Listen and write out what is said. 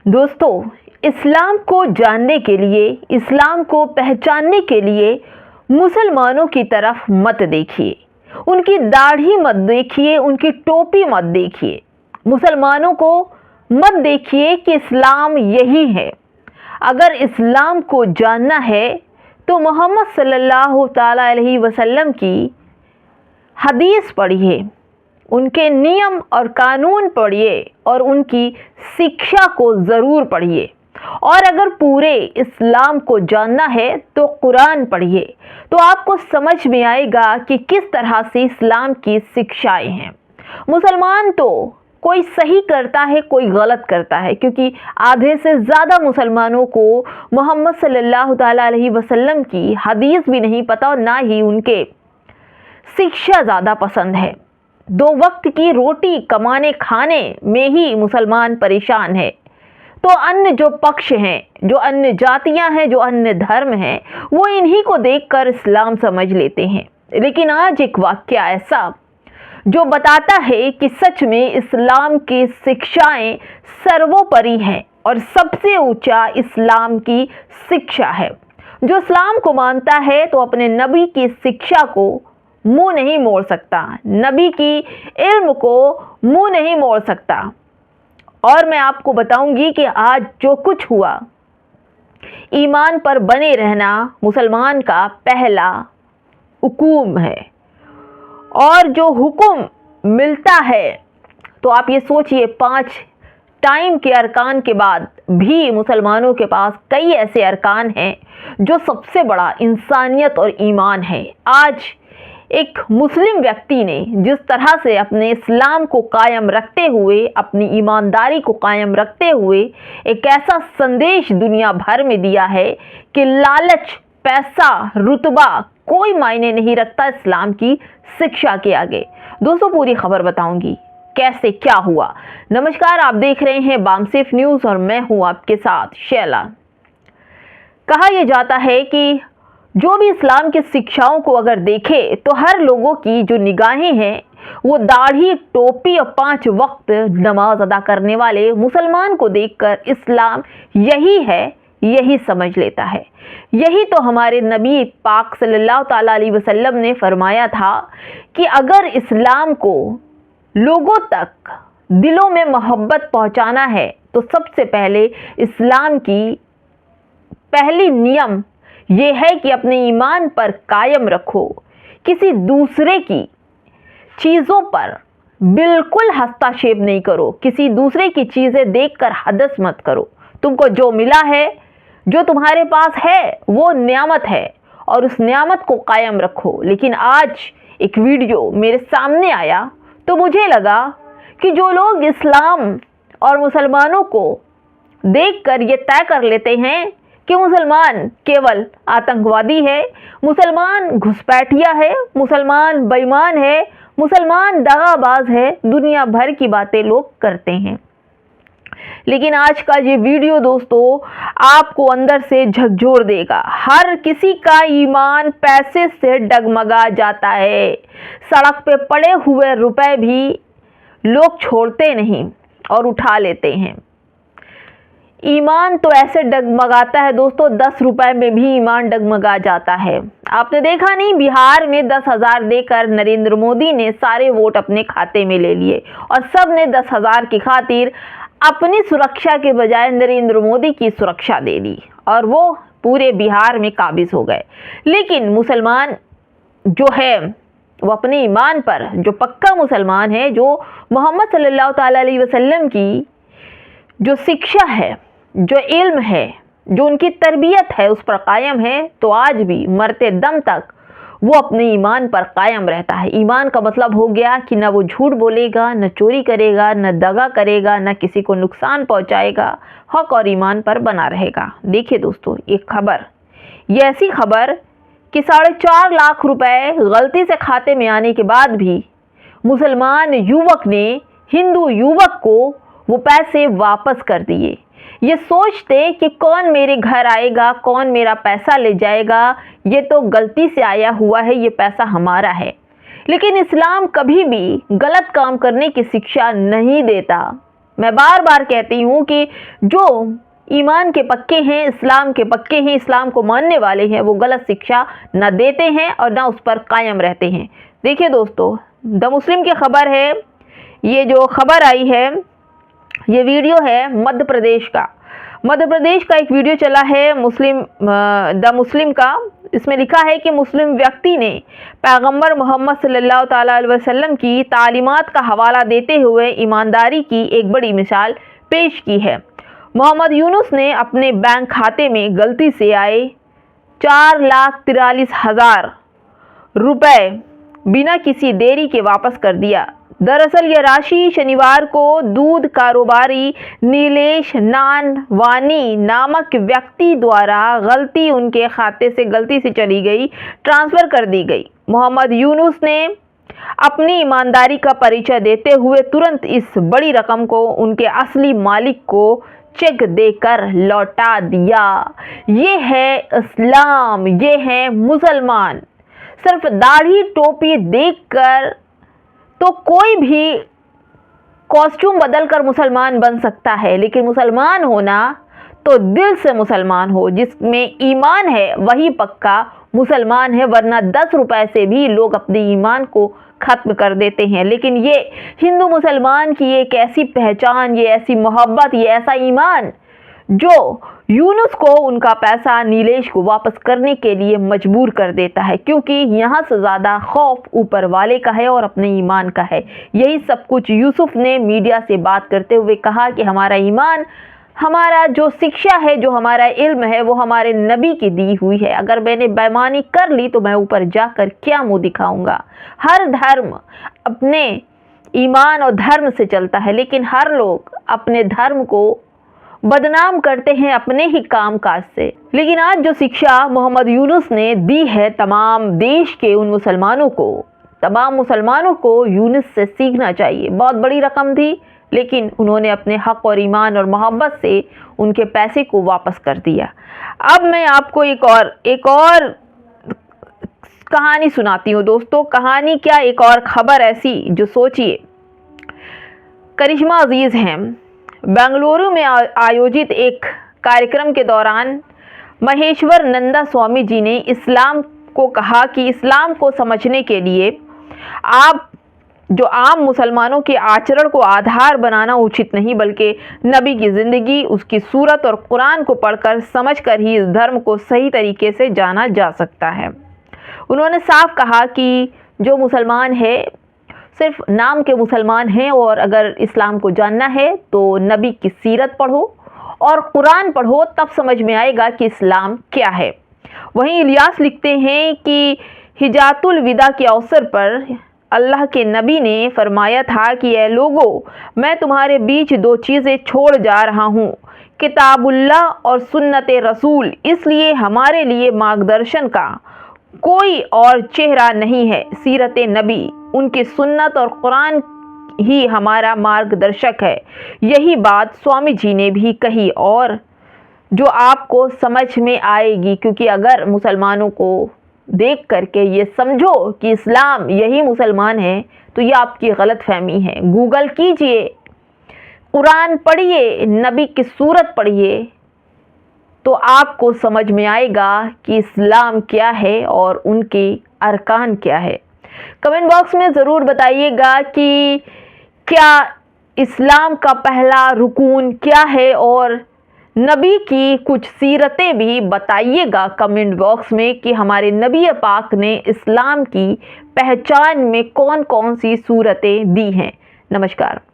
दोस्तों, इस्लाम को जानने के लिए, इस्लाम को पहचानने के लिए मुसलमानों की तरफ मत देखिए। उनकी दाढ़ी मत देखिए, उनकी टोपी मत देखिए। मुसलमानों को मत देखिए कि इस्लाम यही है। अगर इस्लाम को जानना है तो मोहम्मद सल्लल्लाहु ताला अलैहि वसल्लम की हदीस पढ़िए, उनके नियम और कानून पढ़िए और उनकी शिक्षा को ज़रूर पढ़िए। और अगर पूरे इस्लाम को जानना है तो कुरान पढ़िए, तो आपको समझ में आएगा कि किस तरह से इस्लाम की शिक्षाएं हैं। मुसलमान तो कोई सही करता है, कोई गलत करता है, क्योंकि आधे से ज़्यादा मुसलमानों को मोहम्मद सल्लल्लाहु ताला अलैहि वसल्लम की हदीस भी नहीं पता और ना ही उनके शिक्षा ज़्यादा पसंद है। 2 वक्त की रोटी कमाने खाने में ही मुसलमान परेशान है, तो अन्य जो पक्ष हैं, जो अन्य जातियां हैं, जो अन्य धर्म हैं, वो इन्हीं को देखकर इस्लाम समझ लेते हैं। लेकिन आज एक वाक्य ऐसा जो बताता है कि सच में इस्लाम की शिक्षाएं सर्वोपरि हैं और सबसे ऊंचा इस्लाम की शिक्षा है। जो इस्लाम को मानता है तो अपने नबी की शिक्षा को मुंह नहीं मोड़ सकता, नबी की इल्म को मुंह नहीं मोड़ सकता। और मैं आपको बताऊंगी कि आज जो कुछ हुआ, ईमान पर बने रहना मुसलमान का पहला हुक्म है। और जो हुक्म मिलता है तो आप ये सोचिए, 5 टाइम के अरकान के बाद भी मुसलमानों के पास कई ऐसे अरकान हैं जो सबसे बड़ा इंसानियत और ईमान है। आज एक मुस्लिम व्यक्ति ने जिस तरह से अपने इस्लाम को कायम रखते हुए, अपनी ईमानदारी को कायम रखते हुए एक ऐसा संदेश दुनिया भर में दिया है कि लालच, पैसा, रुतबा कोई मायने नहीं रखता इस्लाम की शिक्षा के आगे। दोस्तों, पूरी खबर बताऊंगी कैसे क्या हुआ। नमस्कार, आप देख रहे हैं बामसेफ न्यूज़ और मैं हूं आपके साथ शैला। कहा यह जाता है कि जो भी इस्लाम की शिक्षाओं को अगर देखे तो हर लोगों की जो निगाहें हैं वो दाढ़ी, टोपी और 5 वक्त नमाज अदा करने वाले मुसलमान को देखकर इस्लाम यही है, यही समझ लेता है। यही तो हमारे नबी पाक सल्लल्लाहु ताला अलैहि वसल्लम ने फरमाया था कि अगर इस्लाम को लोगों तक दिलों में मोहब्बत पहुंचाना है तो सबसे पहले इस्लाम की पहली नियम ये है कि अपने ईमान पर कायम रखो। किसी दूसरे की चीज़ों पर बिल्कुल हस्तक्षेप नहीं करो, किसी दूसरे की चीज़ें देखकर हदस मत करो। तुमको जो मिला है, जो तुम्हारे पास है, वो नियामत है और उस नियामत को कायम रखो। लेकिन आज एक वीडियो मेरे सामने आया तो मुझे लगा कि जो लोग इस्लाम और मुसलमानों को देखकर ये तय कर लेते हैं कि मुसलमान केवल आतंकवादी है, मुसलमान घुसपैठिया है, मुसलमान बेईमान है, मुसलमान दगाबाज है, दुनिया भर की बातें लोग करते हैं। लेकिन आज का ये वीडियो दोस्तों आपको अंदर से झकझोर देगा। हर किसी का ईमान पैसे से डगमगा जाता है। सड़क पे पड़े हुए रुपए भी लोग छोड़ते नहीं और उठा लेते हैं। ईमान तो ऐसे डगमगाता है दोस्तों, 10 रुपए में भी ईमान डगमगा जाता है। आपने देखा नहीं, बिहार में 10,000 देकर नरेंद्र मोदी ने सारे वोट अपने खाते में ले लिए और सब ने 10,000 की खातिर अपनी सुरक्षा के बजाय नरेंद्र मोदी की सुरक्षा दे दी और वो पूरे बिहार में काबिज हो गए। लेकिन मुसलमान जो है वो अपने ईमान पर, जो पक्का मुसलमान है, जो मोहम्मद सल्लल्लाहु ताला अलैहि वसल्लम की जो शिक्षा है, जो इल्म है, जो उनकी तरबियत है, उस पर कायम है, तो आज भी मरते दम तक वो अपने ईमान पर कायम रहता है। ईमान का मतलब हो गया कि न वो झूठ बोलेगा, न चोरी करेगा, न दगा करेगा, न किसी को नुकसान पहुंचाएगा, हक और ईमान पर बना रहेगा। देखिए दोस्तों, एक खबर, ये ऐसी खबर कि 4.5 लाख रुपए गलती से खाते में आने के बाद भी मुसलमान युवक ने हिंदू युवक को वो पैसे वापस कर दिए। ये सोचते कि कौन मेरे घर आएगा, कौन मेरा पैसा ले जाएगा, ये तो गलती से आया हुआ है, ये पैसा हमारा है। लेकिन इस्लाम कभी भी गलत काम करने की शिक्षा नहीं देता। मैं बार बार कहती हूँ कि जो ईमान के पक्के हैं, इस्लाम के पक्के हैं, इस्लाम को मानने वाले हैं, वो गलत शिक्षा न देते हैं और न उस पर कायम रहते हैं। देखिए दोस्तों, द मुस्लिम की खबर है, ये जो खबर आई है, ये वीडियो है मध्य प्रदेश का। मध्य प्रदेश का एक वीडियो चला है द मुस्लिम का। इसमें लिखा है कि मुस्लिम व्यक्ति ने पैगंबर मोहम्मद सल्लल्लाहु ताला अलैहि वसल्लम की तालीमात का हवाला देते हुए ईमानदारी की एक बड़ी मिसाल पेश की है। मोहम्मद यूनुस ने अपने बैंक खाते में गलती से आए 4,43,000 रुपए बिना किसी देरी के वापस कर दिया। दरअसल यह राशि शनिवार को दूध कारोबारी नीलेश नानवानी नामक व्यक्ति द्वारा उनके खाते से गलती से चली गई, ट्रांसफ़र कर दी गई। मोहम्मद यूनुस ने अपनी ईमानदारी का परिचय देते हुए तुरंत इस बड़ी रकम को उनके असली मालिक को चेक देकर लौटा दिया। ये है इस्लाम, ये है मुसलमान। सिर्फ दाढ़ी टोपी देखकर तो कोई भी कॉस्ट्यूम बदलकर मुसलमान बन सकता है, लेकिन मुसलमान होना तो दिल से मुसलमान हो, जिसमें ईमान है वही पक्का मुसलमान है। वरना 10 रुपए से भी लोग अपने ईमान को ख़त्म कर देते हैं। लेकिन ये हिंदू मुसलमान की एक ऐसी पहचान, ये ऐसी मोहब्बत, ये ऐसा ईमान जो यूनुस को उनका पैसा नीलेश को वापस करने के लिए मजबूर कर देता है, क्योंकि यहाँ से ज़्यादा खौफ ऊपर वाले का है और अपने ईमान का है। यही सब कुछ यूसुफ ने मीडिया से बात करते हुए कहा कि हमारा ईमान, हमारा जो शिक्षा है, जो हमारा इल्म है, वो हमारे नबी की दी हुई है। अगर मैंने बेईमानी कर ली तो मैं ऊपर जाकर क्या मुंह दिखाऊंगा। हर धर्म अपने ईमान और धर्म से चलता है, लेकिन हर लोग अपने धर्म को बदनाम करते हैं अपने ही काम काज से। लेकिन आज जो शिक्षा मोहम्मद यूनुस ने दी है तमाम देश के उन मुसलमानों को, तमाम मुसलमानों को यूनुस से सीखना चाहिए। बहुत बड़ी रकम थी, लेकिन उन्होंने अपने हक और ईमान और मोहब्बत से उनके पैसे को वापस कर दिया। अब मैं आपको एक और कहानी सुनाती हूँ दोस्तों। कहानी क्या, एक और खबर ऐसी जो सोचिए। करिश्मा अजीज़ हैं, बेंगलुरु में आयोजित एक कार्यक्रम के दौरान महेश्वर नंदा स्वामी जी ने इस्लाम को कहा कि इस्लाम को समझने के लिए आप जो आम मुसलमानों के आचरण को आधार बनाना उचित नहीं, बल्कि नबी की ज़िंदगी, उसकी सूरत और कुरान को पढ़कर समझकर ही इस धर्म को सही तरीके से जाना जा सकता है। उन्होंने साफ कहा कि जो मुसलमान है सिर्फ नाम के मुसलमान हैं, और अगर इस्लाम को जानना है तो नबी की सीरत पढ़ो और कुरान पढ़ो, तब समझ में आएगा कि इस्लाम क्या है। वहीं इलियास लिखते हैं कि हिजातुल विदा के अवसर पर अल्लाह के नबी ने फरमाया था कि ए लोगों, मैं तुम्हारे बीच 2 चीज़ें छोड़ जा रहा हूँ, किताबुल्लाह और सुन्नत रसूल। इसलिए हमारे लिए मार्गदर्शन का कोई और चेहरा नहीं है। सीरत नबी, उनकी सुन्नत और कुरान ही हमारा मार्गदर्शक है। यही बात स्वामी जी ने भी कही और जो आपको समझ में आएगी, क्योंकि अगर मुसलमानों को देख करके ये समझो कि इस्लाम यही मुसलमान है, तो ये आपकी गलतफहमी है। गूगल कीजिए, कुरान पढ़िए, नबी की सूरत पढ़िए, तो आपको समझ में आएगा कि इस्लाम क्या है और उनके अरकान क्या है। कमेंट बॉक्स में ज़रूर बताइएगा कि क्या इस्लाम का पहला रुकून क्या है, और नबी की कुछ सीरतें भी बताइएगा कमेंट बॉक्स में कि हमारे नबी पाक ने इस्लाम की पहचान में कौन कौन सी सूरतें दी हैं। नमस्कार।